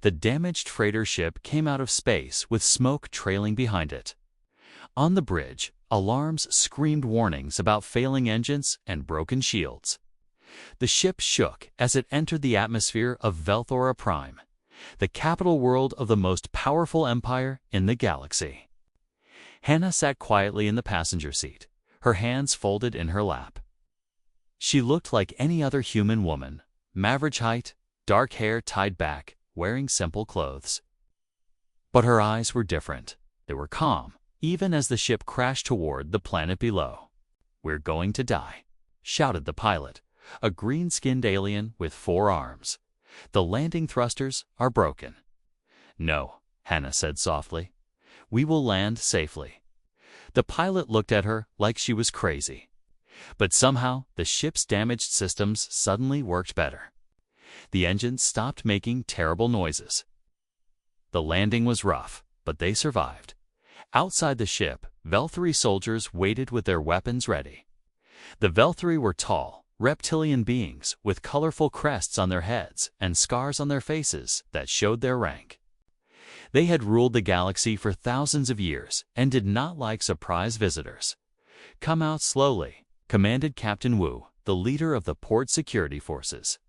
The damaged freighter ship came out of space with smoke trailing behind it. On the bridge, alarms screamed warnings about failing engines and broken shields. The ship shook as it entered the atmosphere of Velthora Prime, the capital world of the most powerful empire in the galaxy. Hannah sat quietly in the passenger seat, her hands folded in her lap. She looked like any other human woman, average height, dark hair tied back, wearing simple clothes. But her eyes were different. They were calm, even as the ship crashed toward the planet below. "We're going to die," shouted the pilot, a green-skinned alien with 4 arms. "The landing thrusters are broken." "No," Hannah said softly. "We will land safely." The pilot looked at her like she was crazy. But somehow, the ship's damaged systems suddenly worked better. The engines stopped making terrible noises. The landing was rough, but they survived. Outside the ship, Velthori soldiers waited with their weapons ready. The Velthori were tall, reptilian beings with colorful crests on their heads and scars on their faces that showed their rank. They had ruled the galaxy for thousands of years and did not like surprise visitors. "Come out slowly," commanded Captain Wu, the leader of the port security forces.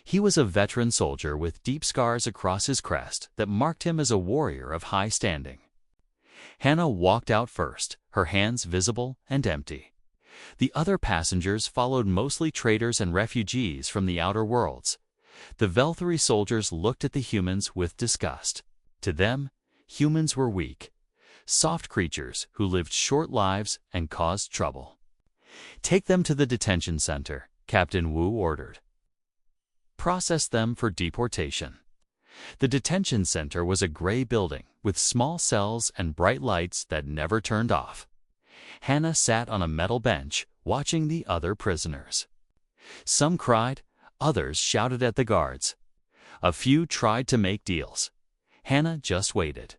He was a veteran soldier with deep scars across his crest that marked him as a warrior of high standing. Hannah walked out first, her hands visible and empty. The other passengers followed, mostly traders and refugees from the outer worlds. The Velthori soldiers looked at the humans with disgust. To them, humans were weak, soft creatures who lived short lives and caused trouble. "Take them to the detention center," Captain Wu ordered. "Process them for deportation." The detention center was a gray building with small cells and bright lights that never turned off. Hannah sat on a metal bench, watching the other prisoners. Some cried, others shouted at the guards. A few tried to make deals. Hannah just waited.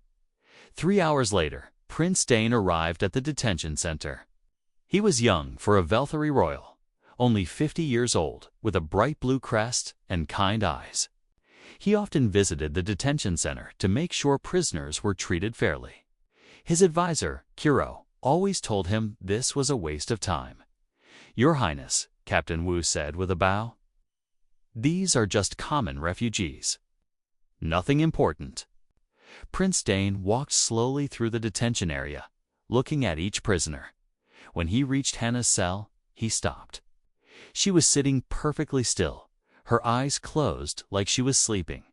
3 hours later, Prince Dane arrived at the detention center. He was young for a Velthori royal, only 50 years old, with a bright blue crest and kind eyes. He often visited the detention center to make sure prisoners were treated fairly. His advisor, Kuro, always told him this was a waste of time. "Your Highness," Captain Wu said with a bow, "these are just common refugees. Nothing important." Prince Dane walked slowly through the detention area, looking at each prisoner. When he reached Hannah's cell, he stopped. She was sitting perfectly still, her eyes closed like she was sleeping,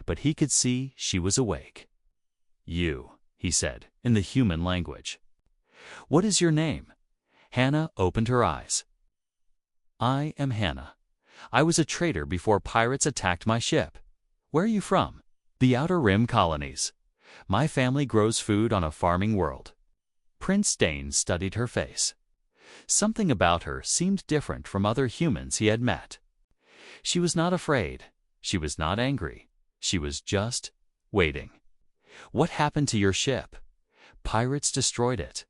but he could see she was awake. "You," he said, in the human language. "What is your name?" Hannah opened her eyes. "I am Hannah. I was a trader before pirates attacked my ship." "Where are you from?" "The Outer Rim colonies. My family grows food on a farming world." Prince Dane studied her face. Something about her seemed different from other humans he had met. She was not afraid. She was not angry. She was just waiting. "What happened to your ship?" "Pirates destroyed it.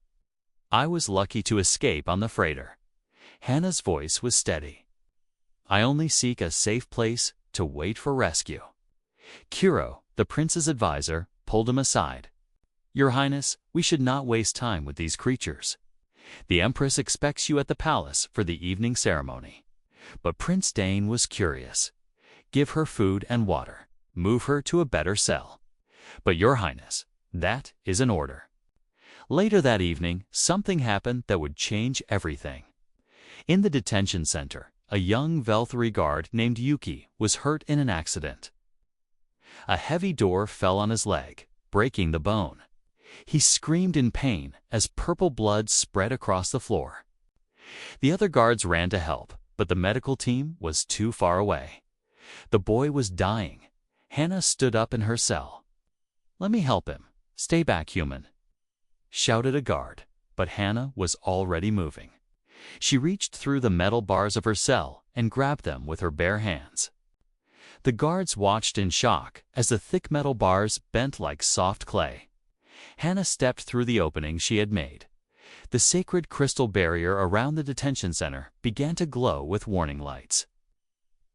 I was lucky to escape on the freighter." Hannah's voice was steady. "I only seek a safe place to wait for rescue." Kuro, the prince's advisor, pulled him aside. "Your Highness, we should not waste time with these creatures. The Empress expects you at the palace for the evening ceremony." But Prince Dane was curious. "Give her food and water. Move her to a better cell." "But Your Highness, that is an order." Later that evening, something happened that would change everything. In the detention center, a young Velthori guard named Yuki was hurt in an accident. A heavy door fell on his leg, breaking the bone. He screamed in pain as purple blood spread across the floor. The other guards ran to help, but the medical team was too far away. The boy was dying. Hannah stood up in her cell. "Let me help him. Stay back, human," shouted a guard, but Hannah was already moving. She reached through the metal bars of her cell and grabbed them with her bare hands. The guards watched in shock as the thick metal bars bent like soft clay. Hannah stepped through the opening she had made. The sacred crystal barrier around the detention center began to glow with warning lights.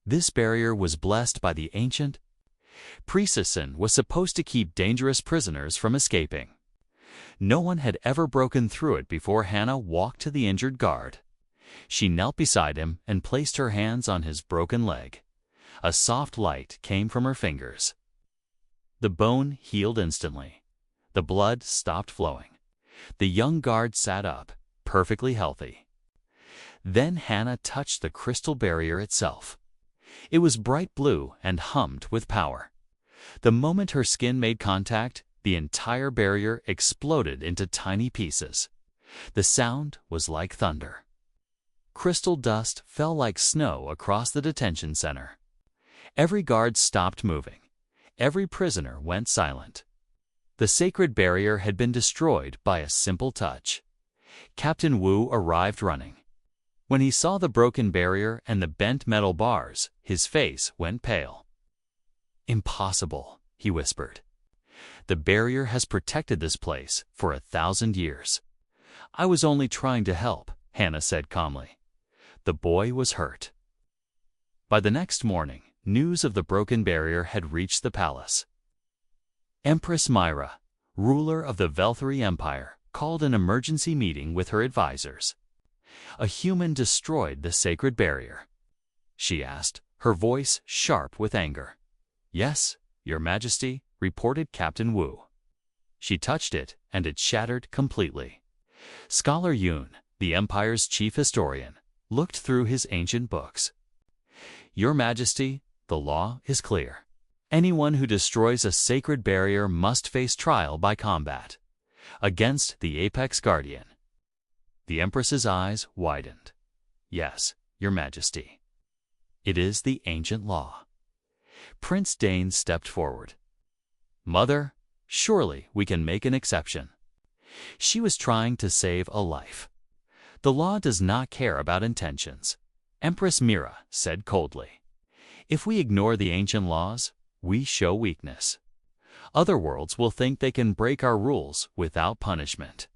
This barrier was blessed by the ancient. Priestessin was supposed to keep dangerous prisoners from escaping. No one had ever broken through it before Hannah walked to the injured guard. She knelt beside him and placed her hands on his broken leg. A soft light came from her fingers. The bone healed instantly. The blood stopped flowing. The young guard sat up, perfectly healthy. Then Hannah touched the crystal barrier itself. It was bright blue and hummed with power. The moment her skin made contact, the entire barrier exploded into tiny pieces. The sound was like thunder. Crystal dust fell like snow across the detention center. Every guard stopped moving. Every prisoner went silent. The sacred barrier had been destroyed by a simple touch. Captain Wu arrived running. When he saw the broken barrier and the bent metal bars, his face went pale. "Impossible," he whispered. "The barrier has protected this place for 1,000 years." "I was only trying to help," Hannah said calmly. The boy was hurt. By the next morning, news of the broken barrier had reached the palace. Empress Myra, ruler of the Velthari Empire, called an emergency meeting with her advisors. "A human destroyed the sacred barrier," she asked, her voice sharp with anger. "Yes, Your Majesty," reported Captain Wu. She touched it, and it shattered completely. Scholar Yun, the Empire's chief historian, looked through his ancient books. "Your Majesty, the law is clear. Anyone who destroys a sacred barrier must face trial by combat against the Apex Guardian." The Empress's eyes widened. "Yes, Your Majesty. It is the ancient law." Prince Dane stepped forward. "Mother, surely we can make an exception." She was trying to save a life. "The law does not care about intentions," Empress Mira said coldly. "If we ignore the ancient laws, we show weakness. Other worlds will think they can break our rules without punishment."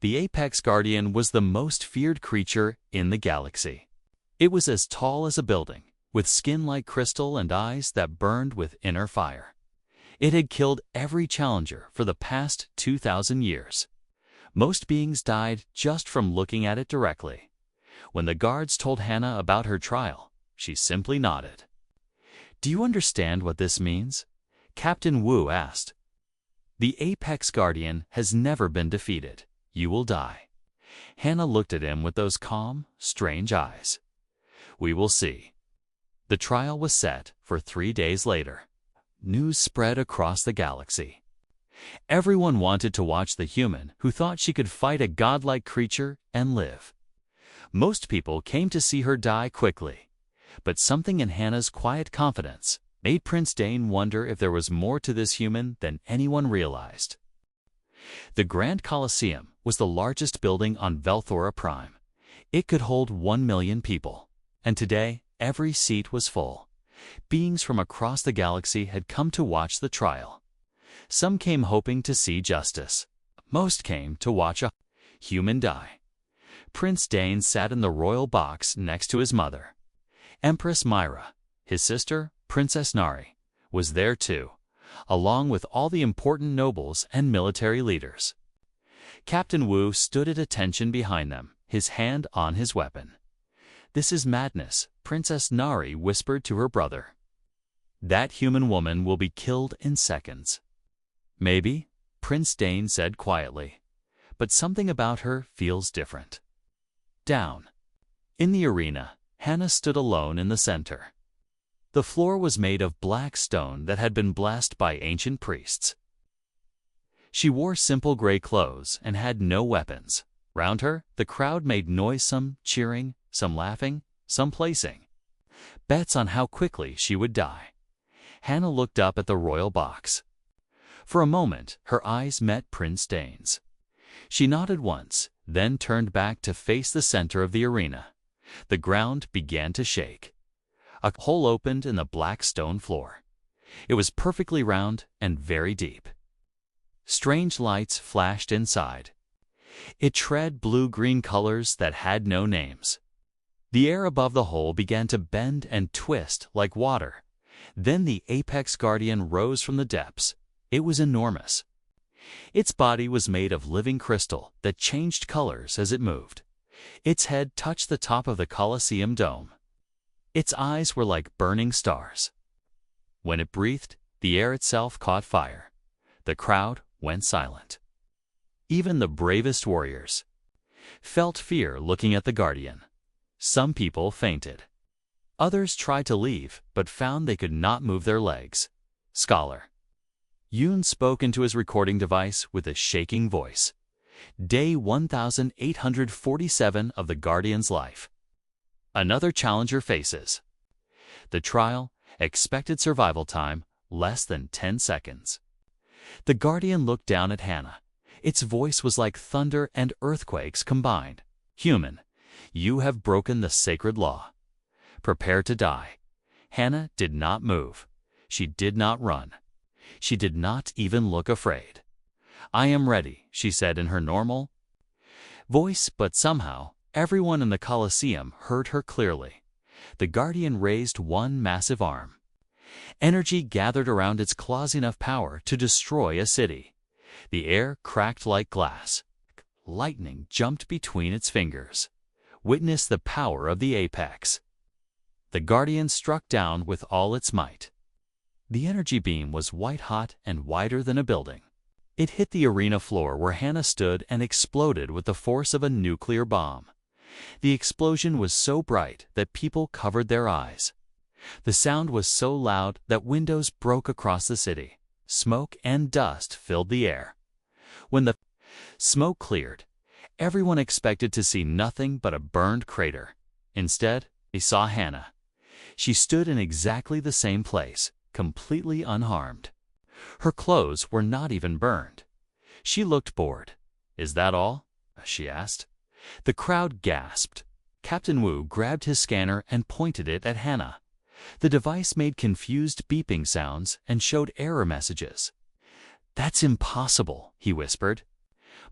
The Apex Guardian was the most feared creature in the galaxy. It was as tall as a building, with skin like crystal and eyes that burned with inner fire. It had killed every challenger for the past 2,000 years. Most beings died just from looking at it directly. When the guards told Hannah about her trial, she simply nodded. "Do you understand what this means?" Captain Wu asked. "The Apex Guardian has never been defeated. You will die." Hannah looked at him with those calm, strange eyes. "We will see." The trial was set for 3 days later. News spread across the galaxy. Everyone wanted to watch the human who thought she could fight a godlike creature and live. Most people came to see her die quickly, but something in Hannah's quiet confidence made Prince Dane wonder if there was more to this human than anyone realized. The Grand Colosseum was the largest building on Velthora Prime. It could hold 1 million people, and today every seat was full. Beings from across the galaxy had come to watch the trial. Some came hoping to see justice. Most came to watch a human die. Prince Dane sat in the royal box next to his mother. Empress Myra, his sister, Princess Nari, was there too, along with all the important nobles and military leaders. Captain Wu stood at attention behind them, his hand on his weapon. "This is madness," Princess Nari whispered to her brother. "That human woman will be killed in seconds." "Maybe," Prince Dane said quietly, "but something about her feels different." Down. In the arena, Hannah stood alone in the center. The floor was made of black stone that had been blessed by ancient priests. She wore simple gray clothes and had no weapons. Round her, the crowd made noisome cheering, some laughing, some placing bets on how quickly she would die. Hannah looked up at the royal box. For a moment, her eyes met Prince Dane's. She nodded once, then turned back to face the center of the arena. The ground began to shake. A hole opened in the black stone floor. It was perfectly round and very deep. Strange lights flashed inside. It shed blue-green colors that had no names. The air above the hole began to bend and twist like water, Then the apex guardian rose from the depths. It was enormous. Its body was made of living crystal that changed colors as it moved. Its head touched the top of the Colosseum dome. Its eyes were like burning stars. When it breathed, the air itself caught fire. The crowd went silent. Even the bravest warriors felt fear looking at the guardian. Some people fainted. Others tried to leave, but found they could not move their legs. Scholar Yoon spoke into his recording device with a shaking voice. Day 1847 of the Guardian's life. Another challenger faces. The trial, expected survival time, less than 10 seconds. The Guardian looked down at Hannah. Its voice was like thunder and earthquakes combined. Human, you have broken the sacred law. Prepare to die. Hannah did not move. She did not run. She did not even look afraid. I am ready, she said in her normal voice, but somehow everyone in the Colosseum heard her clearly. The Guardian raised one massive arm. Energy gathered around its claws, enough power to destroy a city. The air cracked like glass. Lightning jumped between its fingers. Witness the power of the apex. The Guardian struck down with all its might. The energy beam was white-hot and wider than a building. It hit the arena floor where Hannah stood and exploded with the force of a nuclear bomb. The explosion was so bright that people covered their eyes. The sound was so loud that windows broke across the city. Smoke and dust filled the air. When the smoke cleared, everyone expected to see nothing but a burned crater. Instead, they saw Hannah. She stood in exactly the same place, completely unharmed. Her clothes were not even burned. She looked bored. Is that all? She asked. The crowd gasped. Captain Wu grabbed his scanner and pointed it at Hannah. The device made confused beeping sounds and showed error messages. That's impossible, he whispered.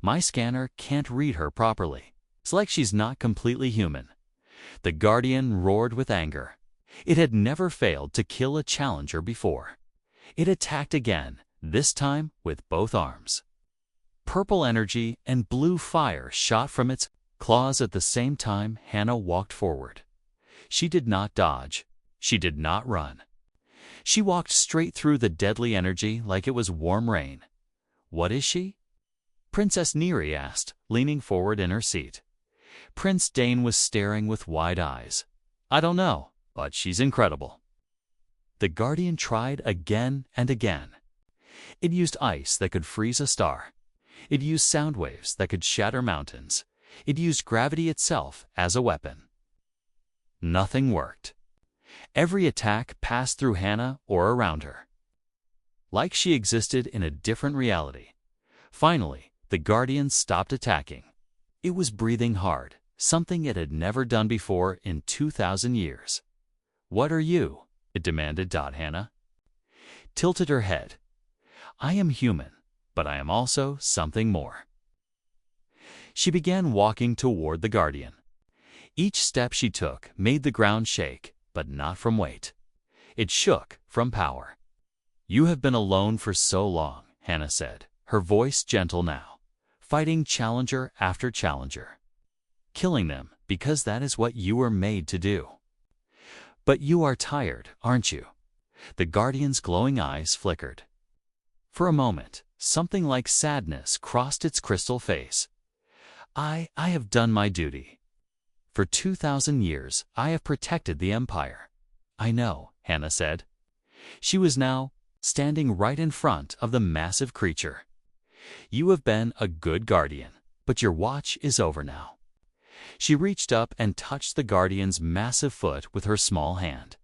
My scanner can't read her properly. It's like she's not completely human. The Guardian roared with anger. It had never failed to kill a challenger before. It attacked again, this time with both arms. Purple energy and blue fire shot from its claws at the same time. Hannah walked forward. She did not dodge. She did not run. She walked straight through the deadly energy like it was warm rain. What is she? Princess Neri asked, leaning forward in her seat. Prince Dane was staring with wide eyes. I don't know, but she's incredible. The Guardian tried again and again. It used ice that could freeze a star. It used sound waves that could shatter mountains. It used gravity itself as a weapon. Nothing worked. Every attack passed through Hannah or around her, like she existed in a different reality. Finally, the Guardian stopped attacking. It was breathing hard, something it had never done before in 2,000 years. What are you? It demanded. Hannah tilted her head. I am human, but I am also something more. She began walking toward the Guardian. Each step she took made the ground shake, but not from weight. It shook from power. You have been alone for so long, Hannah said, her voice gentle now, fighting challenger after challenger, killing them because that is what you were made to do. But you are tired, aren't you? The Guardian's glowing eyes flickered. For a moment, something like sadness crossed its crystal face. I have done my duty. For 2,000 years, I have protected the Empire. I know, Hannah said. She was now standing right in front of the massive creature. You have been a good guardian, but your watch is over now. She reached up and touched the Guardian's massive foot with her small hand.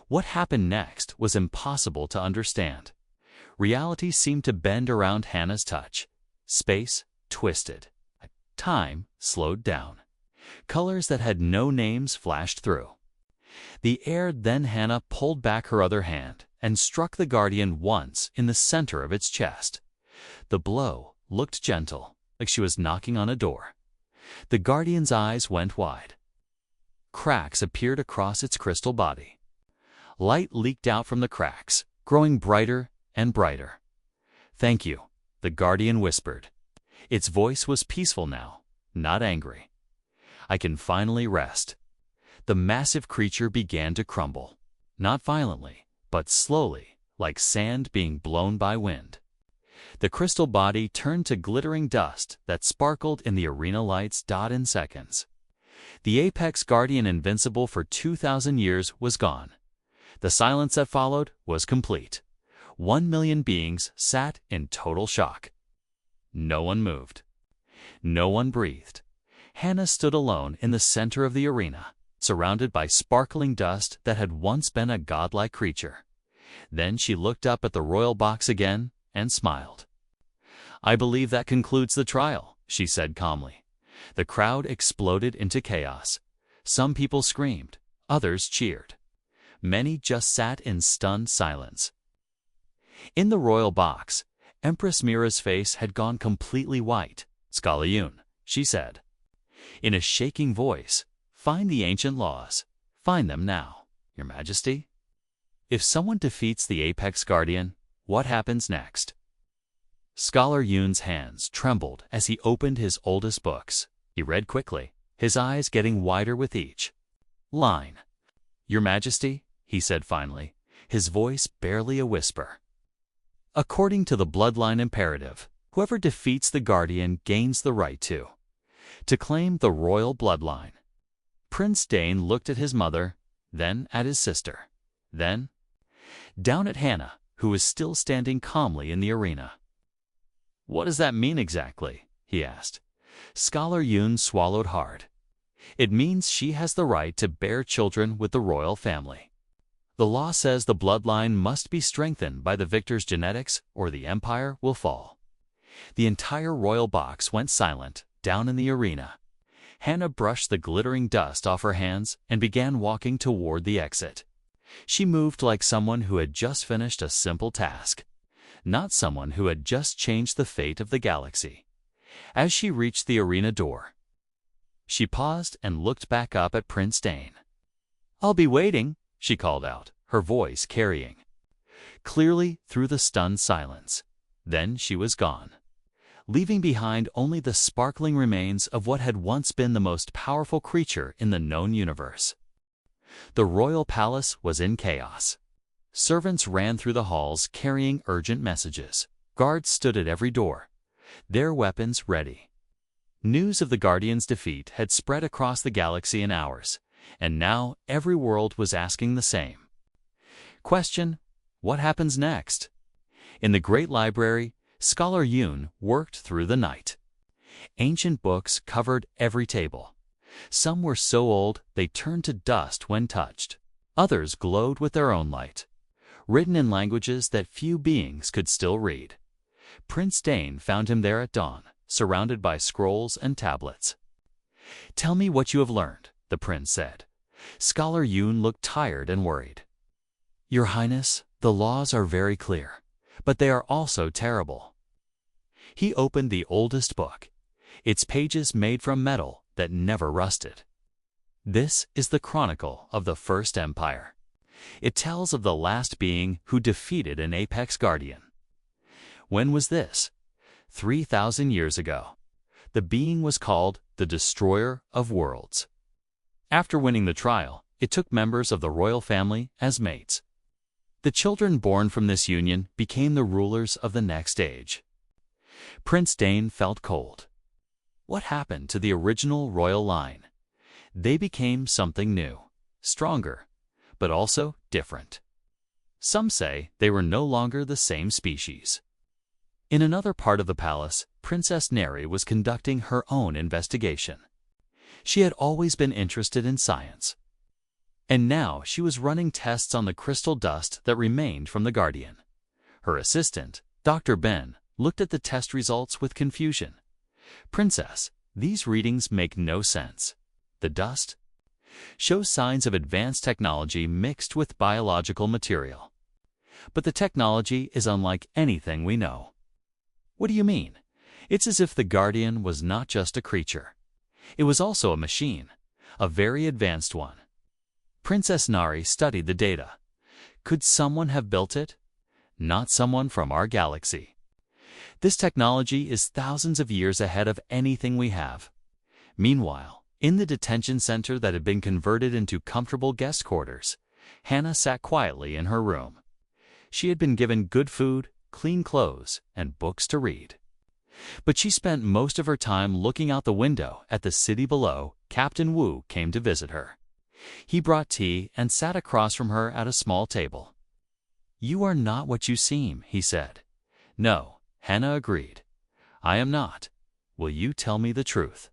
What happened next was impossible to understand. Reality seemed to bend around Hannah's touch. Space twisted. Time slowed down. Colors that had no names flashed through the air. Then Hannah pulled back her other hand and struck the Guardian once in the center of its chest. The blow looked gentle, like she was knocking on a door. The Guardian's eyes went wide. Cracks appeared across its crystal body. Light leaked out from the cracks, growing brighter and brighter. "Thank you," the guardian whispered. Its voice was peaceful now, not angry. "I can finally rest." The massive creature began to crumble, not violently, but slowly, like sand being blown by wind. The crystal body turned to glittering dust that sparkled in the arena lights in seconds. The Apex Guardian, invincible for 2,000 years, was gone. The silence that followed was complete. 1,000,000 beings sat in total shock. No one moved. No one breathed. Hannah stood alone in the center of the arena, surrounded by sparkling dust that had once been a godlike creature. Then she looked up at the royal box again and smiled. "I believe that concludes the trial," she said calmly. The crowd exploded into chaos. Some people screamed, others cheered. Many just sat in stunned silence. In the royal box, Empress Mira's face had gone completely white. "Scalayun," she said. In a shaking voice, "Find the ancient laws. Find them now, Your Majesty." If someone defeats the Apex Guardian, what happens next? Scholar Yun's hands trembled as he opened his oldest books. He read quickly, his eyes getting wider with each line. "Your Majesty," he said finally, his voice barely a whisper. "According to the Bloodline imperative, whoever defeats the Guardian gains the right to claim the royal bloodline." Prince Dane looked at his mother, then at his sister, then down at Hannah, who was still standing calmly in the arena. "What does that mean exactly?" he asked. Scholar Yun swallowed hard. "It means she has the right to bear children with the royal family. The law says the bloodline must be strengthened by the victor's genetics or the empire will fall." The entire royal box went silent down in the arena. Hannah brushed the glittering dust off her hands and began walking toward the exit. She moved like someone who had just finished a simple task, not someone who had just changed the fate of the galaxy. As she reached the arena door, she paused and looked back up at Prince Dane. "I'll be waiting," she called out, her voice carrying clearly through the stunned silence. Then she was gone, leaving behind only the sparkling remains of what had once been the most powerful creature in the known universe. The royal palace was in chaos. Servants ran through the halls carrying urgent messages. Guards stood at every door, their weapons ready. News of the Guardian's defeat had spread across the galaxy in hours, and now every world was asking the same question: what happens next? In the Great Library, Scholar Yun worked through the night. Ancient books covered every table. Some were so old they turned to dust when touched. Others glowed with their own light, written in languages that few beings could still read. Prince Dane found him there at dawn, surrounded by scrolls and tablets. "Tell me what you have learned," the prince said. Scholar Yun looked tired and worried. "Your Highness, the laws are very clear, but they are also terrible." He opened the oldest book, its pages made from metal that never rusted. This is the chronicle of the First Empire. It tells of the last being who defeated an Apex Guardian. When was this? 3,000 years ago. The being was called the Destroyer of Worlds. After winning the trial, it took members of the royal family as mates. The children born from this union became the rulers of the next age. Prince Dane felt cold. What happened to the original royal line? They became something new, stronger, but also different. Some say they were no longer the same species. In another part of the palace, Princess Neri was conducting her own investigation. She had always been interested in science, and now she was running tests on the crystal dust that remained from the Guardian. Her assistant, Dr. Ben, looked at the test results with confusion. "Princess, these readings make no sense. The dust shows signs of advanced technology mixed with biological material. But the technology is unlike anything we know." "What do you mean?" "It's as if the Guardian was not just a creature. It was also a machine, a very advanced one." Princess Nari studied the data. Could someone have built it? Not someone from our galaxy. This technology is thousands of years ahead of anything we have. Meanwhile, in the detention center that had been converted into comfortable guest quarters, Hannah sat quietly in her room. She had been given good food, clean clothes, and books to read. But she spent most of her time looking out the window at the city below. Captain Wu came to visit her. He brought tea and sat across from her at a small table. "You are not what you seem," he said. "No," Hannah agreed. "I am not. Will you tell me the truth?"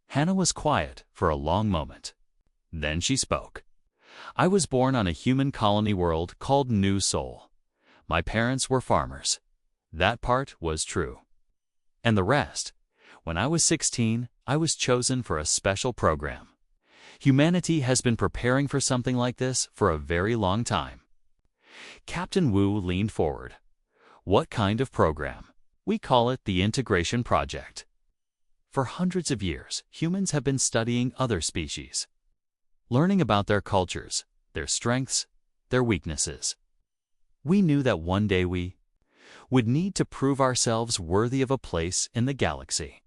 Hannah was quiet for a long moment. Then she spoke. "I was born on a human colony world called New Sol. My parents were farmers. That part was true. And the rest, when I was 16, I was chosen for a special program. Humanity has been preparing for something like this for a very long time." Captain Wu leaned forward. "What kind of program?" "We call it the Integration Project. For hundreds of years, humans have been studying other species, learning about their cultures, their strengths, their weaknesses. We knew that one day we would need to prove ourselves worthy of a place in the galaxy.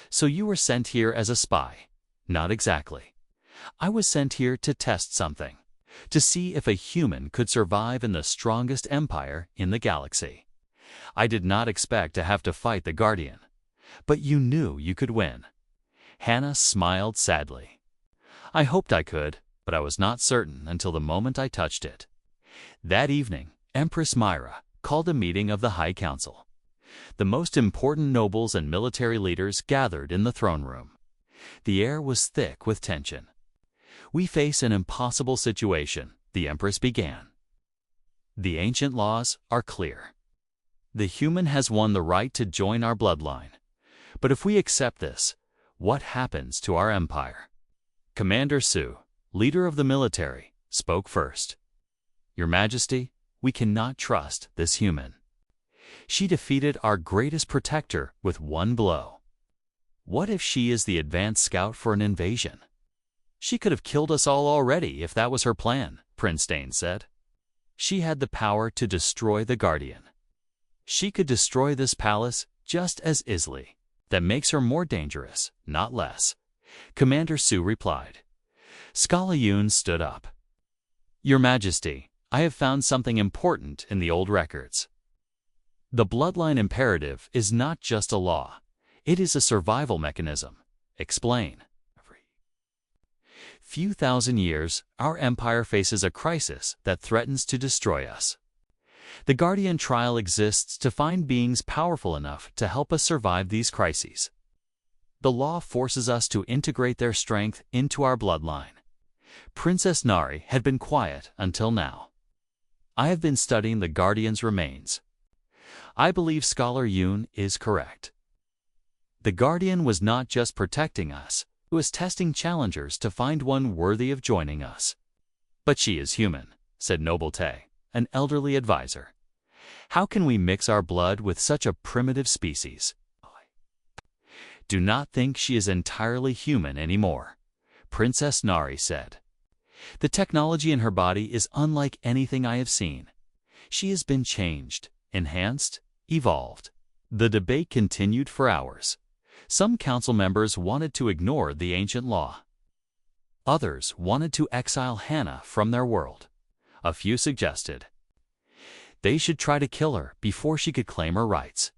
So you were sent here as a spy." "Not exactly. I was sent here to test something, to see if a human could survive in the strongest empire in the galaxy. I did not expect to have to fight the Guardian. But you knew you could win." Hannah smiled sadly. "I hoped I could, but I was not certain until the moment I touched it." That evening, Empress Myra called a meeting of the High Council. The most important nobles and military leaders gathered in the throne room. The air was thick with tension. "We face an impossible situation," the Empress began. "The ancient laws are clear. The human has won the right to join our bloodline. But if we accept this, what happens to our empire?" Commander Su, leader of the military, spoke first. "Your Majesty, we cannot trust this human. She defeated our greatest protector with one blow. What if she is the advanced scout for an invasion?" "She could have killed us all already if that was her plan," Prince Dane said. "She had the power to destroy the Guardian. She could destroy this palace just as easily. That makes her more dangerous, not less," Commander Su replied. Scala Yun stood up. "Your Majesty, I have found something important in the old records. The bloodline imperative is not just a law. It is a survival mechanism." "Explain." Few thousand years, our empire faces a crisis that threatens to destroy us. The Guardian trial exists to find beings powerful enough to help us survive these crises. The law forces us to integrate their strength into our bloodline. Princess Nari had been quiet until now. "I have been studying the Guardian's remains. I believe Scholar Yun is correct. The Guardian was not just protecting us, it was testing challengers to find one worthy of joining us." "But she is human," said Noble Te, an elderly advisor. "How can we mix our blood with such a primitive species?" "Do not think she is entirely human anymore," Princess Nari said. "The technology in her body is unlike anything I have seen. She has been changed, enhanced, evolved." The debate continued for hours. Some council members wanted to ignore the ancient law. Others wanted to exile Hannah from their world. A few suggested they should try to kill her before she could claim her rights.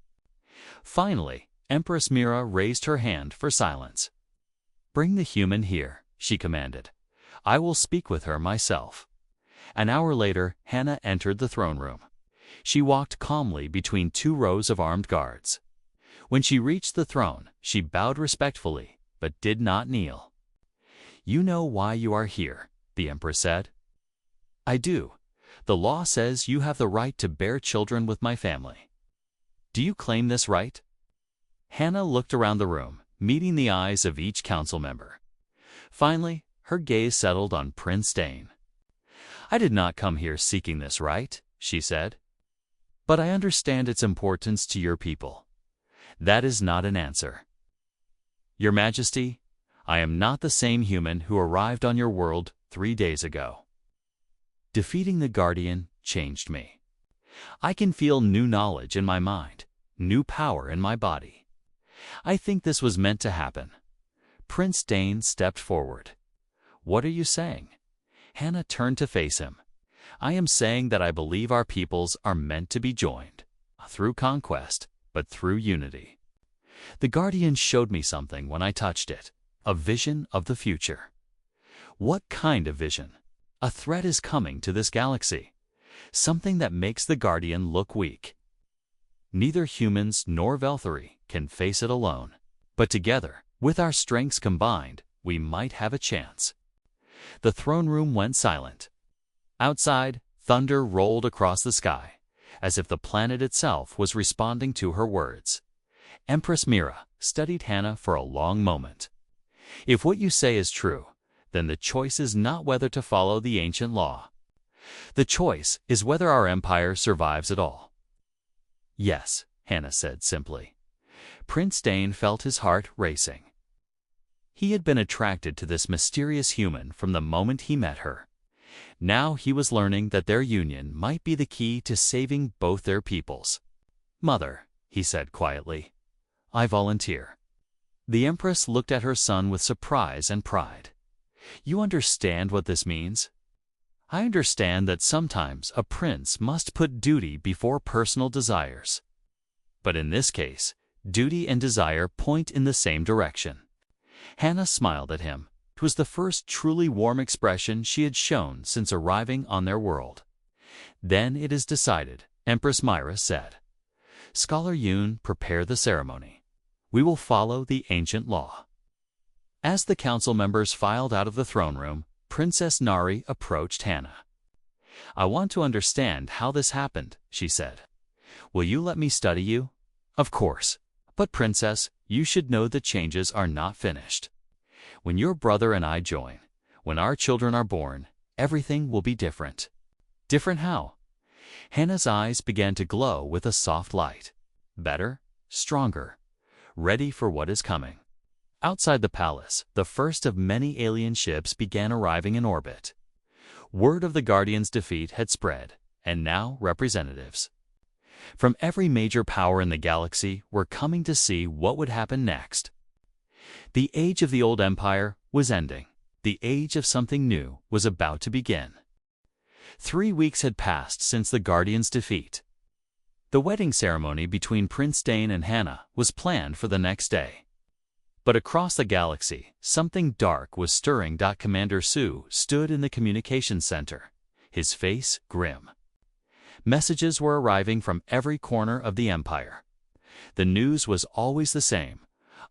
Finally, Empress Mira raised her hand for silence. "Bring the human here," she commanded. "I will speak with her myself." An hour later, Hannah entered the throne room. She walked calmly between two rows of armed guards. When she reached the throne, she bowed respectfully, but did not kneel. "You know why you are here," the Empress said. "I do. The law says you have the right to bear children with my family. Do you claim this right?" Hannah looked around the room, meeting the eyes of each council member. Finally, her gaze settled on Prince Dane. "I did not come here seeking this right," she said. "But I understand its importance to your people." "That is not an answer." "Your Majesty, I am not the same human who arrived on your world 3 days ago." Defeating the Guardian changed me. I can feel new knowledge in my mind, new power in my body. I think this was meant to happen. Prince Dane stepped forward. What are you saying? Hannah turned to face him. I am saying that I believe our peoples are meant to be joined, through conquest, but through unity. The Guardian showed me something when I touched it, a vision of the future. What kind of vision? A threat is coming to this galaxy, something that makes the Guardian look weak. Neither humans nor Velthari can face it alone, but together, with our strengths combined, we might have a chance. The throne room went silent. Outside, thunder rolled across the sky, as if the planet itself was responding to her words. Empress Mira studied Hannah for a long moment. If what you say is true, then the choice is not whether to follow the ancient law. The choice is whether our empire survives at all. Yes, Hannah said simply. Prince Dane felt his heart racing. He had been attracted to this mysterious human from the moment he met her. Now he was learning that their union might be the key to saving both their peoples. Mother, he said quietly, I volunteer. The Empress looked at her son with surprise and pride. You understand what this means? I understand that sometimes a prince must put duty before personal desires. But in this case, duty and desire point in the same direction. Hannah smiled at him. It was the first truly warm expression she had shown since arriving on their world. Then it is decided, Empress Mira said. Scholar Yoon, prepare the ceremony. We will follow the ancient law. As the council members filed out of the throne room, Princess Nari approached Hannah. I want to understand how this happened, she said. Will you let me study you? Of course. But Princess, you should know the changes are not finished. When your brother and I join, when our children are born, everything will be different. Different how? Hannah's eyes began to glow with a soft light. Better, stronger, ready for what is coming. Outside the palace, the first of many alien ships began arriving in orbit. Word of the Guardians' defeat had spread, and now representatives from every major power in the galaxy were coming to see what would happen next. The age of the old empire was ending. The age of something new was about to begin. 3 weeks had passed since the Guardians' defeat. The wedding ceremony between Prince Dane and Hannah was planned for the next day. But across the galaxy, something dark was stirring. Commander Su stood in the communications center, his face grim. Messages were arriving from every corner of the empire. The news was always the same.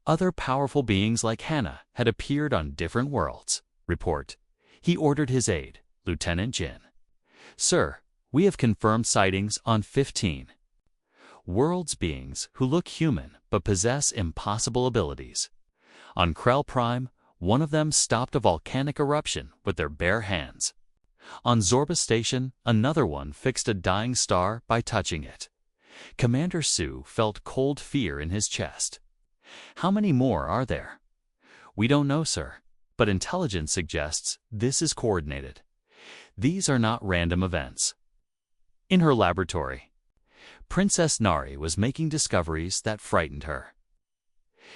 Other powerful beings like Hannah had appeared on different worlds. Report. He ordered his aide, Lieutenant Jin. Sir, we have confirmed sightings on 15 worlds, beings who look human but possess impossible abilities. On Krell Prime, one of them stopped a volcanic eruption with their bare hands. On Zorba Station, another one fixed a dying star by touching it. Commander Su felt cold fear in his chest. How many more are there? We don't know, sir, but intelligence suggests this is coordinated. These are not random events. In her laboratory, Princess Nari was making discoveries that frightened her.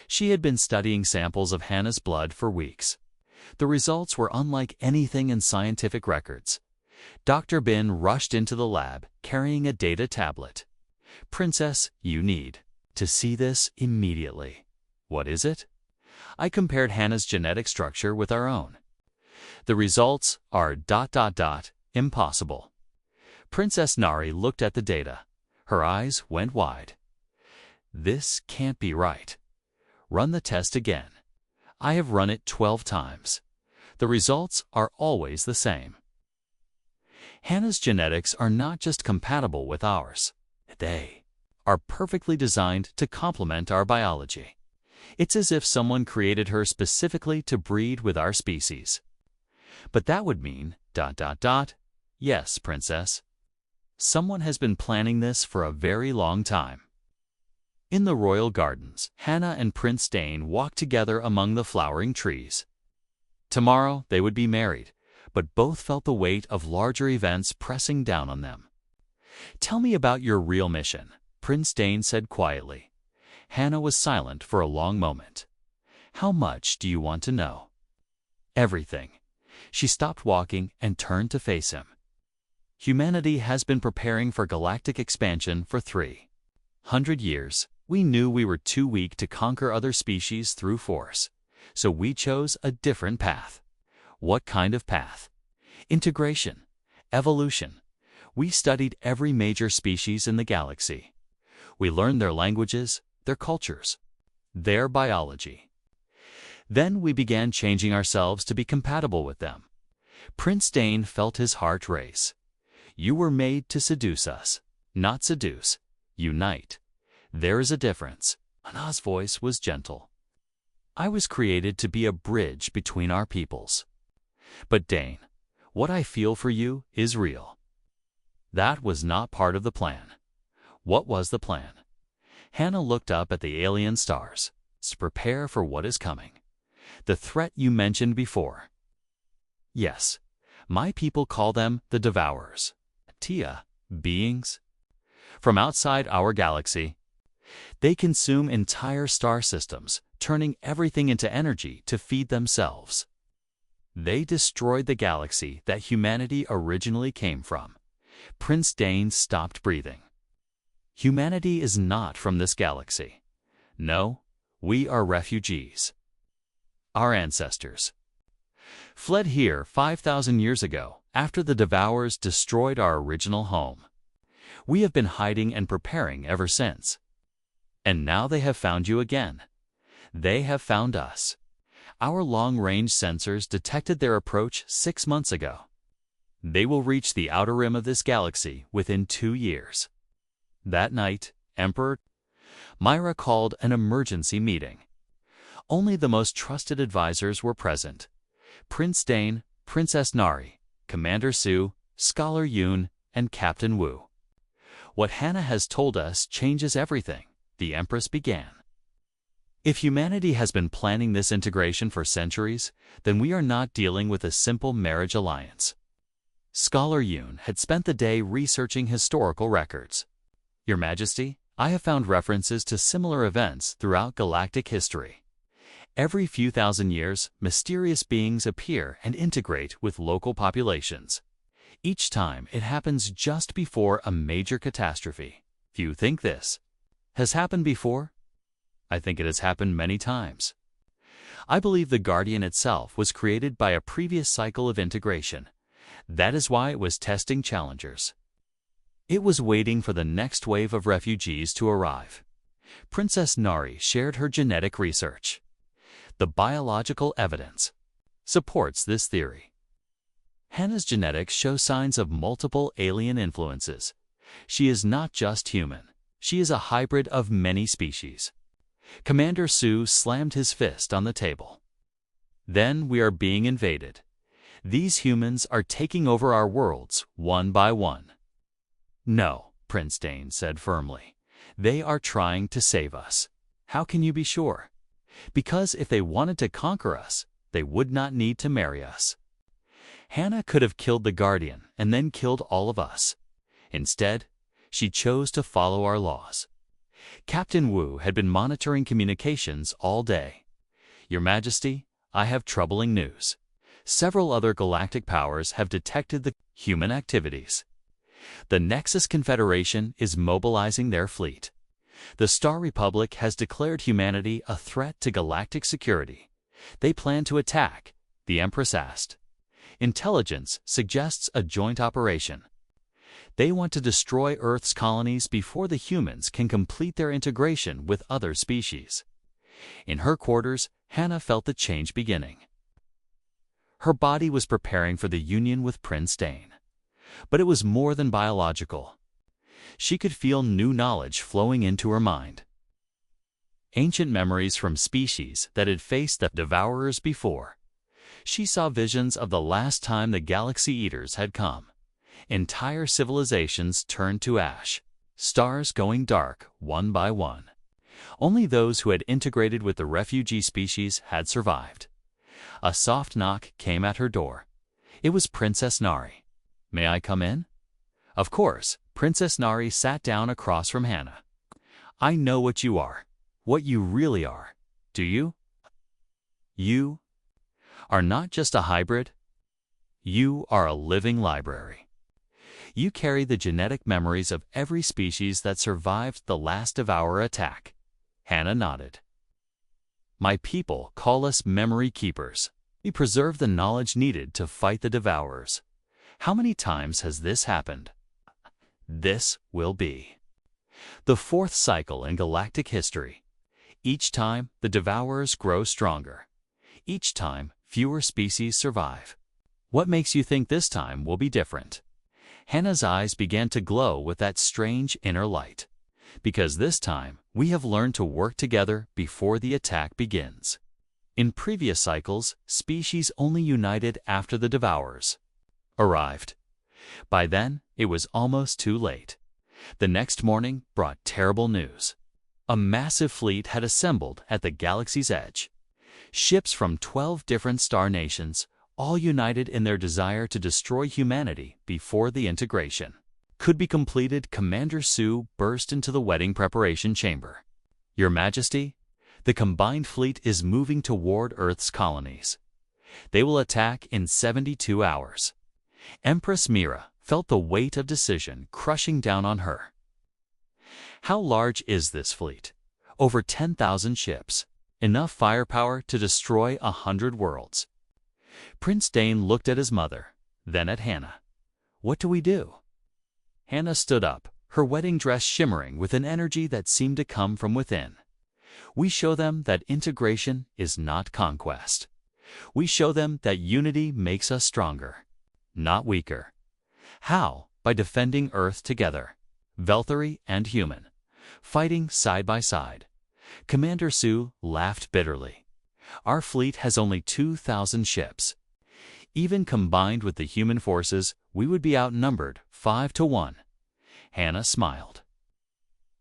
She had been studying samples of Hannah's blood for weeks. The results were unlike anything in scientific records. Dr. Bin rushed into the lab, carrying a data tablet. Princess, you need to see this immediately. What is it? I compared Hannah's genetic structure with our own. The results are ... impossible. Princess Nari looked at the data. Her eyes went wide. This can't be right. Run the test again. I have run it 12 times. The results are always the same. Hannah's genetics are not just compatible with ours. They are perfectly designed to complement our biology. It's as if someone created her specifically to breed with our species. But that would mean ... Yes, Princess. Someone has been planning this for a very long time. In the royal gardens, Hannah and Prince Dane walked together among the flowering trees. Tomorrow they would be married, but both felt the weight of larger events pressing down on them. "Tell me about your real mission," Prince Dane said quietly. Hannah was silent for a long moment. "How much do you want to know?" "Everything." She stopped walking and turned to face him. "Humanity has been preparing for galactic expansion for 300 years. We knew we were too weak to conquer other species through force, so we chose a different path." "What kind of path?" "Integration. Evolution. We studied every major species in the galaxy. We learned their languages, their cultures, their biology. Then we began changing ourselves to be compatible with them." Prince Dane felt his heart race. "You were made to seduce us, not seduce. Unite. There is a difference." Hannah's voice was gentle. "I was created to be a bridge between our peoples. But Dane, what I feel for you is real." "That was not part of the plan." "What was the plan?" Hannah looked up at the alien stars. "To prepare for what is coming. The threat you mentioned before." "Yes. My people call them the Devourers. Tia, beings from outside our galaxy. They consume entire star systems, turning everything into energy to feed themselves. They destroyed the galaxy that humanity originally came from." Prince Dane stopped breathing. "Humanity is not from this galaxy. No, we are refugees. Our ancestors fled here 5,000 years ago after the Devourers destroyed our original home. We have been hiding and preparing ever since. And now they have found you again. They have found us. Our long-range sensors detected their approach 6 months ago. They will reach the outer rim of this galaxy within 2 years." That night, Emperor Myra called an emergency meeting. Only the most trusted advisors were present: Prince Dane, Princess Nari, Commander Sue, Scholar Yoon, and Captain Wu. "What Hannah has told us changes everything," the Empress began. "If humanity has been planning this integration for centuries, then we are not dealing with a simple marriage alliance." Scholar Yoon had spent the day researching historical records. "Your Majesty, I have found references to similar events throughout galactic history. Every few thousand years, mysterious beings appear and integrate with local populations. Each time, it happens just before a major catastrophe. Do you think this has happened before?" "I think it has happened many times. I believe the Guardian itself was created by a previous cycle of integration. That is why it was testing challengers. It was waiting for the next wave of refugees to arrive." Princess Nari shared her genetic research. "The biological evidence supports this theory. Hannah's genetics show signs of multiple alien influences. She is not just human. She is a hybrid of many species." Commander Sue slammed his fist on the table. "Then we are being invaded. These humans are taking over our worlds one by one." "No," Prince Dane said firmly. "They are trying to save us." "How can you be sure?" "Because if they wanted to conquer us, they would not need to marry us. Hannah could have killed the Guardian and then killed all of us. Instead, she chose to follow our laws." Captain Wu had been monitoring communications all day. "Your Majesty, I have troubling news. Several other galactic powers have detected the human activities. The Nexus Confederation is mobilizing their fleet. The Star Republic has declared humanity a threat to galactic security. They plan to attack," the Empress asked. "Intelligence suggests a joint operation. They want to destroy Earth's colonies before the humans can complete their integration with other species." In her quarters, Hannah felt the change beginning. Her body was preparing for the union with Prince Dane. But it was more than biological. She could feel new knowledge flowing into her mind. Ancient memories from species that had faced the Devourers before. She saw visions of the last time the Galaxy Eaters had come. Entire civilizations turned to ash, stars going dark one by one. Only those who had integrated with the refugee species had survived. A soft knock came at her door. It was Princess Nari. "May I come in?" Of course, Princess Nari sat down across from Hannah. "I know what you are, what you really are. Do you? You are not just a hybrid. You are a living library. You carry the genetic memories of every species that survived the last Devourer attack." Hannah nodded. "My people call us memory keepers. We preserve the knowledge needed to fight the Devourers. How many times has this happened? This will be the fourth cycle in galactic history. Each time, the Devourers grow stronger. Each time, fewer species survive. What makes you think this time will be different?" Hannah's eyes began to glow with that strange inner light. "Because this time, we have learned to work together before the attack begins. In previous cycles, species only united after the Devourers arrived. By then, it was almost too late. The next morning brought terrible news. A massive fleet had assembled at the galaxy's edge. Ships from 12 different star nations, all united in their desire to destroy humanity before the integration could be completed. Commander Sue burst into the wedding preparation chamber. "Your Majesty, the combined fleet is moving toward Earth's colonies. They will attack in 72 hours. Empress Mira felt the weight of decision crushing down on her. "How large is this fleet?" "Over 10,000 ships. Enough firepower to destroy 100 worlds." Prince Dane looked at his mother, then at Hannah. "What do we do?" Hannah stood up, her wedding dress shimmering with an energy that seemed to come from within. "We show them that integration is not conquest. We show them that unity makes us stronger, not weaker." "How?" "By defending Earth together, Velthari and human, fighting side by side." Commander Sue laughed bitterly. "Our fleet has only 2,000 ships. Even combined with the human forces, we would be outnumbered 5-1. Hannah smiled.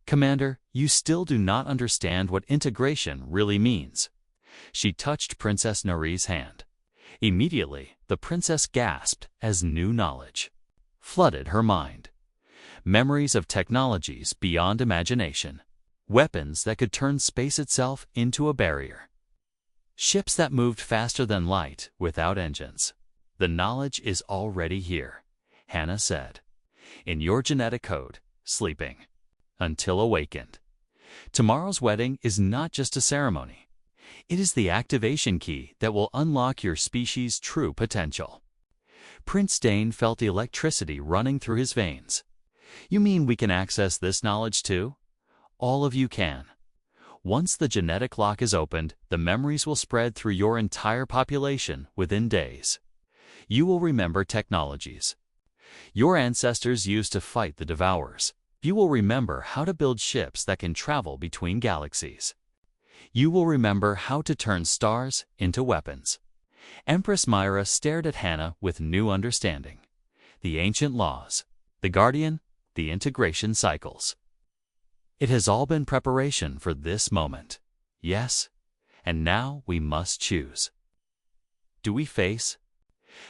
"Commander, you still do not understand what integration really means." She touched Princess Nari's hand. Immediately, the princess gasped as new knowledge flooded her mind. Memories of technologies beyond imagination. Weapons that could turn space itself into a barrier. Ships that moved faster than light without engines. "The knowledge is already here," Hannah said. "In your genetic code, sleeping until awakened. Tomorrow's wedding is not just a ceremony. It is the activation key that will unlock your species' true potential." Prince Dane felt the electricity running through his veins. "You mean we can access this knowledge too?" "All of you can. Once the genetic lock is opened, the memories will spread through your entire population within days. You will remember technologies your ancestors used to fight the Devourers. You will remember how to build ships that can travel between galaxies. You will remember how to turn stars into weapons." Empress Myra stared at Hannah with new understanding. The ancient laws, the guardian, the integration cycles. It has all been preparation for this moment. Yes, and now we must choose. Do we face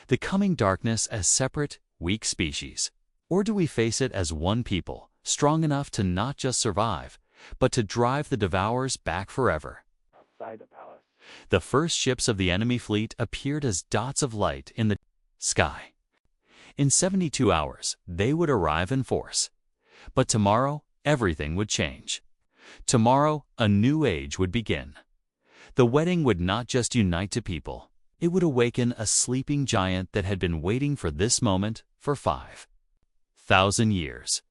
the coming darkness as separate, weak species, or do we face it as one people, strong enough to not just survive, but to drive the Devourers back forever? Outside the palace, The first ships of the enemy fleet appeared as dots of light in the sky. In 72 hours, they would arrive in force. But tomorrow, everything would change. Tomorrow, a new age would begin. The wedding would not just unite two people. It would awaken a sleeping giant that had been waiting for this moment for 5,000 years.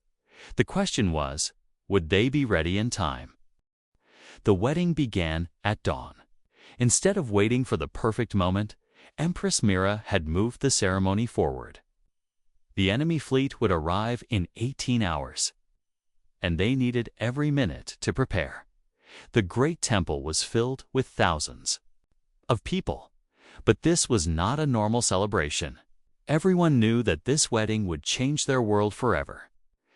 The question was, would they be ready in time? The wedding began at dawn. Instead of waiting for the perfect moment, Empress Mira had moved the ceremony forward. The enemy fleet would arrive in 18 hours, and they needed every minute to prepare. The great temple was filled with thousands of people. But this was not a normal celebration. Everyone knew that this wedding would change their world forever.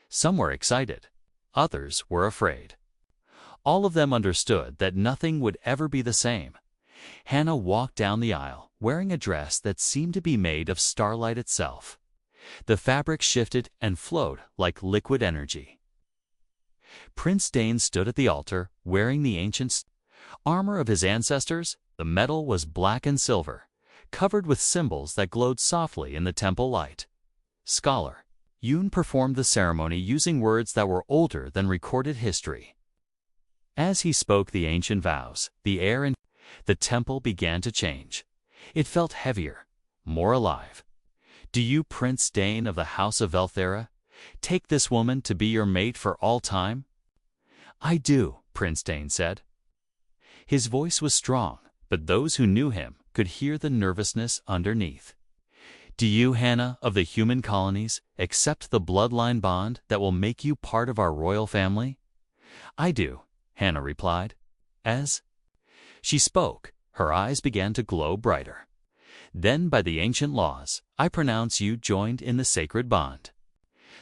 Some were excited, others were afraid. All of them understood that nothing would ever be the same. Hannah walked down the aisle, wearing a dress that seemed to be made of starlight itself. The fabric shifted and flowed like liquid energy. Prince Dane stood at the altar, wearing the ancient armor of his ancestors. The metal was black and silver, covered with symbols that glowed softly in the temple light. Scholar Yoon performed the ceremony using words that were older than recorded history. As he spoke the ancient vows, the air in the temple began to change. It felt heavier, more alive. Do you, Prince Dane of the House of Velthera, take this woman to be your mate for all time? I do, Prince Dane said. His voice was strong, but those who knew him could hear the nervousness underneath. Do you, Hannah of the human colonies, accept the bloodline bond that will make you part of our royal family? I do, Hannah replied. As she spoke, her eyes began to glow brighter. Then, by the ancient laws, I pronounce you joined in the sacred bond.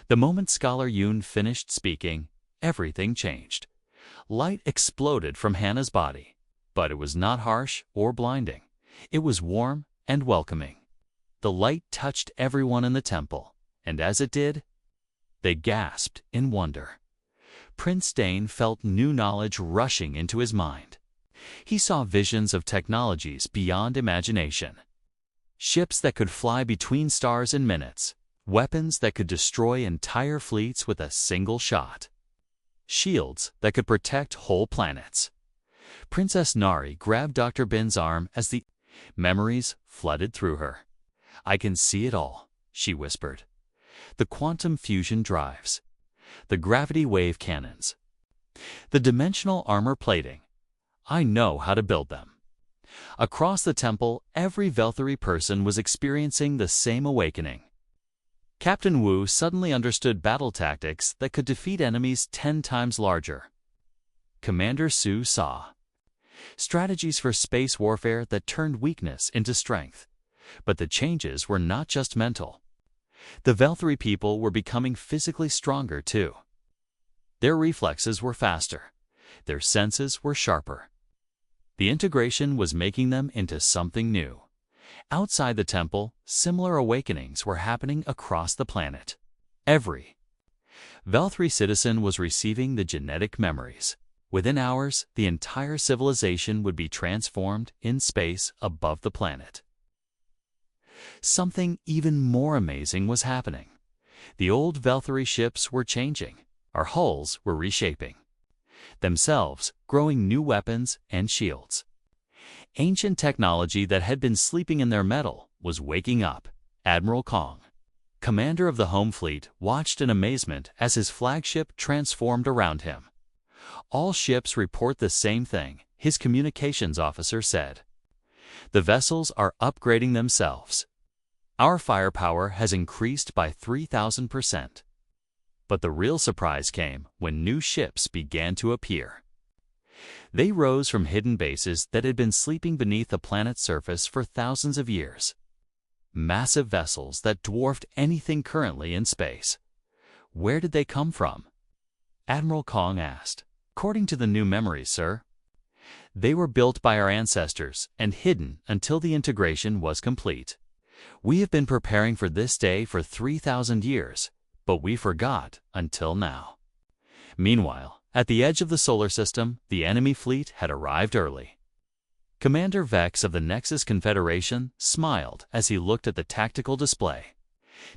The moment Scholar Yoon finished speaking, everything changed. Light exploded from Hannah's body, but it was not harsh or blinding. It was warm and welcoming. The light touched everyone in the temple, and as it did, they gasped in wonder. Prince Dane felt new knowledge rushing into his mind. He saw visions of technologies beyond imagination. Ships that could fly between stars in minutes, weapons that could destroy entire fleets with a single shot, shields that could protect whole planets. Princess Nari grabbed Dr. Bin's arm as the memories flooded through her. I can see it all, she whispered. The quantum fusion drives, the gravity wave cannons, the dimensional armor plating. I know how to build them. Across the temple, every Velthari person was experiencing the same awakening. Captain Wu suddenly understood battle tactics that could defeat enemies 10 times larger. Commander Su saw strategies for space warfare that turned weakness into strength. But the changes were not just mental. The Velthari people were becoming physically stronger too. Their reflexes were faster. Their senses were sharper. The integration was making them into something new. Outside the temple, similar awakenings were happening across the planet. Every Velthari citizen was receiving the genetic memories. Within hours, the entire civilization would be transformed in space above the planet. Something even more amazing was happening. The old Velthari ships were changing. Our hulls were reshaping themselves, growing new weapons and shields. Ancient technology that had been sleeping in their metal was waking up. Admiral Kong, commander of the home fleet, watched in amazement as his flagship transformed around him. All ships report the same thing, his communications officer said. The vessels are upgrading themselves. Our firepower has increased by 3,000%. But the real surprise came when new ships began to appear. They rose from hidden bases that had been sleeping beneath the planet's surface for thousands of years. Massive vessels that dwarfed anything currently in space. Where did they come from? Admiral Kong asked. According to the new memories, sir. They were built by our ancestors and hidden until the integration was complete. We have been preparing for this day for 3,000 years, but we forgot until now. Meanwhile, at the edge of the solar system, the enemy fleet had arrived early. Commander Vex of the Nexus Confederation smiled as he looked at the tactical display.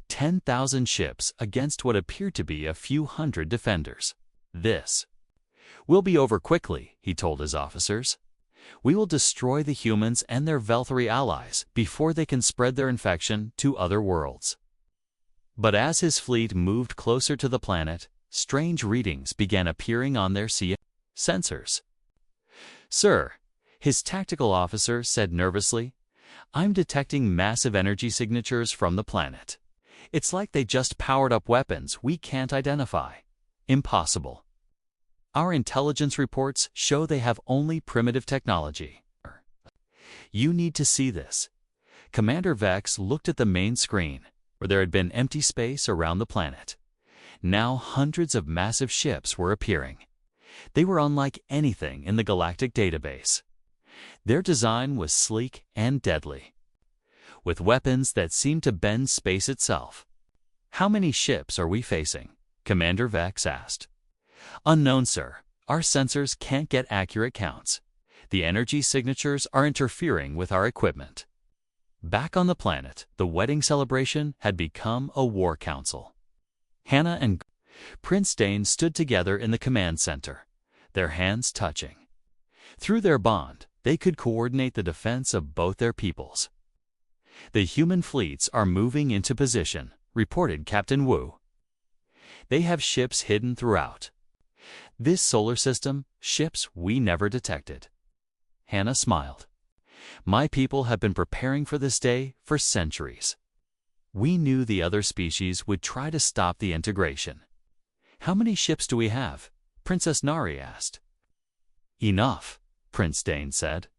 10,000 ships against what appeared to be a few hundred defenders. This will be over quickly, he told his officers. We will destroy the humans and their Velthari allies before they can spread their infection to other worlds. But as his fleet moved closer to the planet, strange readings began appearing on their sensors. Sir, his tactical officer said nervously, I'm detecting massive energy signatures from the planet. It's like they just powered up weapons we can't identify. Impossible. Our intelligence reports show they have only primitive technology. You need to see this. Commander Vex looked at the main screen, where there had been empty space around the planet. Now hundreds of massive ships were appearing. They were unlike anything in the galactic database. Their design was sleek and deadly. with weapons that seemed to bend space itself. "How many ships are we facing?" Commander Vex asked. "Unknown, sir. Our sensors can't get accurate counts. The energy signatures are interfering with our equipment." Back on the planet, the wedding celebration had become a war council. Hannah and Prince Dane stood together in the command center, their hands touching. Through their bond, they could coordinate the defense of both their peoples. "The human fleets are moving into position," reported Captain Wu. "They have ships hidden throughout this solar system, ships we never detected." Hannah smiled. "My people have been preparing for this day for centuries. We knew the other species would try to stop the integration." "How many ships do we have?" Princess Nari asked. "Enough," Prince Dane said.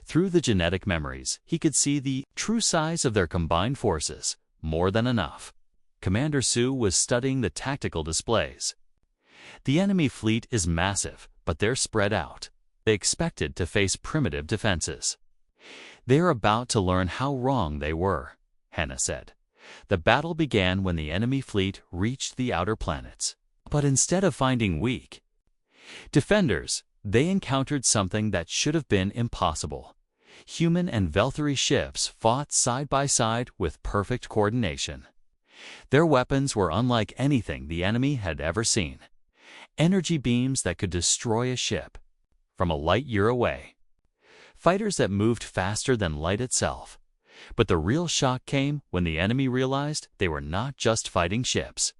Through the genetic memories, he could see the true size of their combined forces. More than enough. Commander Su was studying the tactical displays. "The enemy fleet is massive, but they're spread out. They expected to face primitive defenses. They're about to learn how wrong they were," Hannah said. "The battle began when the enemy fleet reached the outer planets. But instead of finding weak defenders, they encountered something that should have been impossible. Human and Velthari ships fought side by side with perfect coordination. Their weapons were unlike anything the enemy had ever seen. Energy beams that could destroy a ship from a light year away. Fighters that moved faster than light itself. But the real shock came when the enemy realized they were not just fighting ships.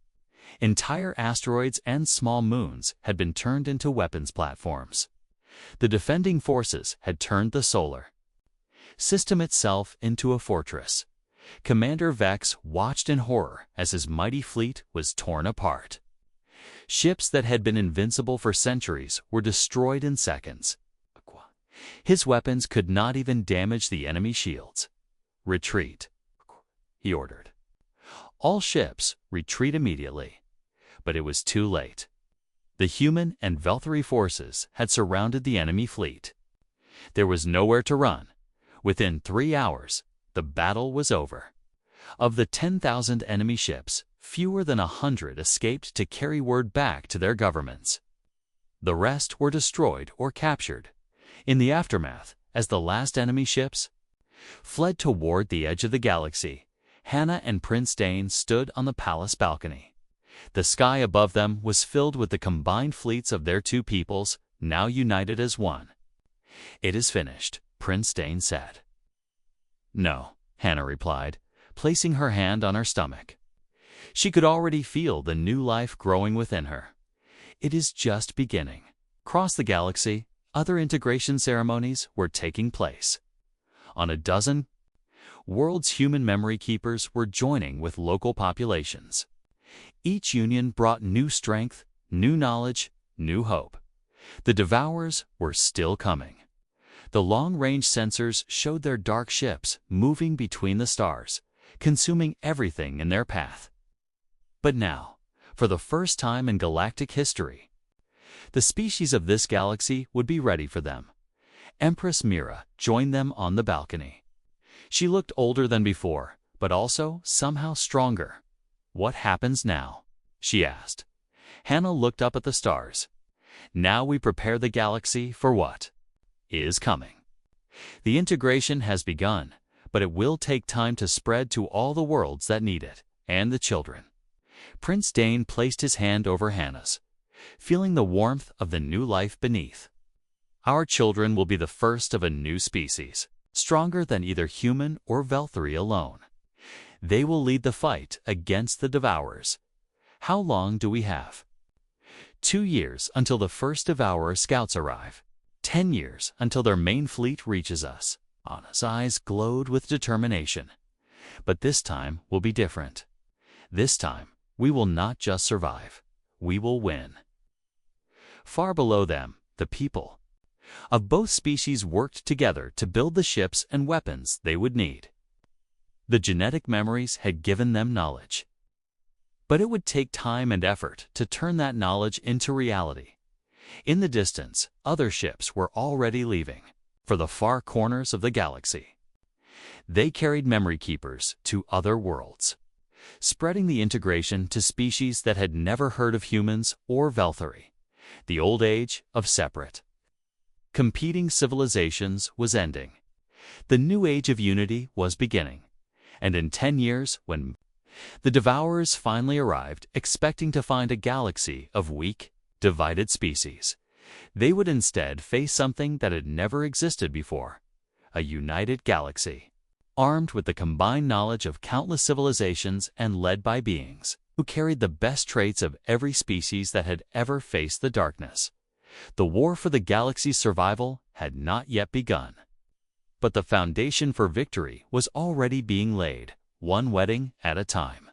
Entire asteroids and small moons had been turned into weapons platforms. The defending forces had turned the solar system itself into a fortress. Commander Vex watched in horror as his mighty fleet was torn apart. Ships that had been invincible for centuries were destroyed in seconds. His weapons could not even damage the enemy shields. "Retreat," he ordered. "All ships, retreat immediately." But it was too late. The human and Velthari forces had surrounded the enemy fleet. There was nowhere to run. Within 3 hours, the battle was over. Of the 10,000 enemy ships, fewer than 100 escaped to carry word back to their governments. The rest were destroyed or captured. In the aftermath, as the last enemy ships fled toward the edge of the galaxy, Hannah and Prince Dane stood on the palace balcony. The sky above them was filled with the combined fleets of their two peoples, now united as one. "It is finished," Prince Dane said. "No," Hannah replied, placing her hand on her stomach. She could already feel the new life growing within her. "It is just beginning." Across the galaxy, other integration ceremonies were taking place. On a dozen world's human memory keepers were joining with local populations. Each union brought new strength, new knowledge, new hope. The Devourers were still coming. The long-range sensors showed their dark ships moving between the stars, consuming everything in their path. But now, for the first time in galactic history, the species of this galaxy would be ready for them. Empress Mira joined them on the balcony. She looked older than before, but also somehow stronger. "What happens now?" she asked. Hannah looked up at the stars. "Now we prepare the galaxy for what is coming. The integration has begun, but it will take time to spread to all the worlds that need it, and the children." Prince Dane placed his hand over Hannah's, feeling the warmth of the new life beneath. "Our children will be the first of a new species, stronger than either human or Velthari alone. They will lead the fight against the Devourers. How long do we have?" 2 years until the first Devourer scouts arrive. 10 years until their main fleet reaches us." Anna's eyes glowed with determination. "But this time will be different. This time, we will not just survive. We will win." Far below them, the people of both species worked together to build the ships and weapons they would need. The genetic memories had given them knowledge. But it would take time and effort to turn that knowledge into reality. In the distance, other ships were already leaving for the far corners of the galaxy. They carried memory keepers to other worlds, spreading the integration to species that had never heard of humans or Velthari. The old age of separate, competing civilizations was ending. The new age of unity was beginning. And in 10 years, when the Devourers finally arrived, expecting to find a galaxy of weak, divided species, they would instead face something that had never existed before: a united galaxy, armed with the combined knowledge of countless civilizations and led by beings who carried the best traits of every species that had ever faced the darkness. The war for the galaxy's survival had not yet begun, but the foundation for victory was already being laid, one wedding at a time.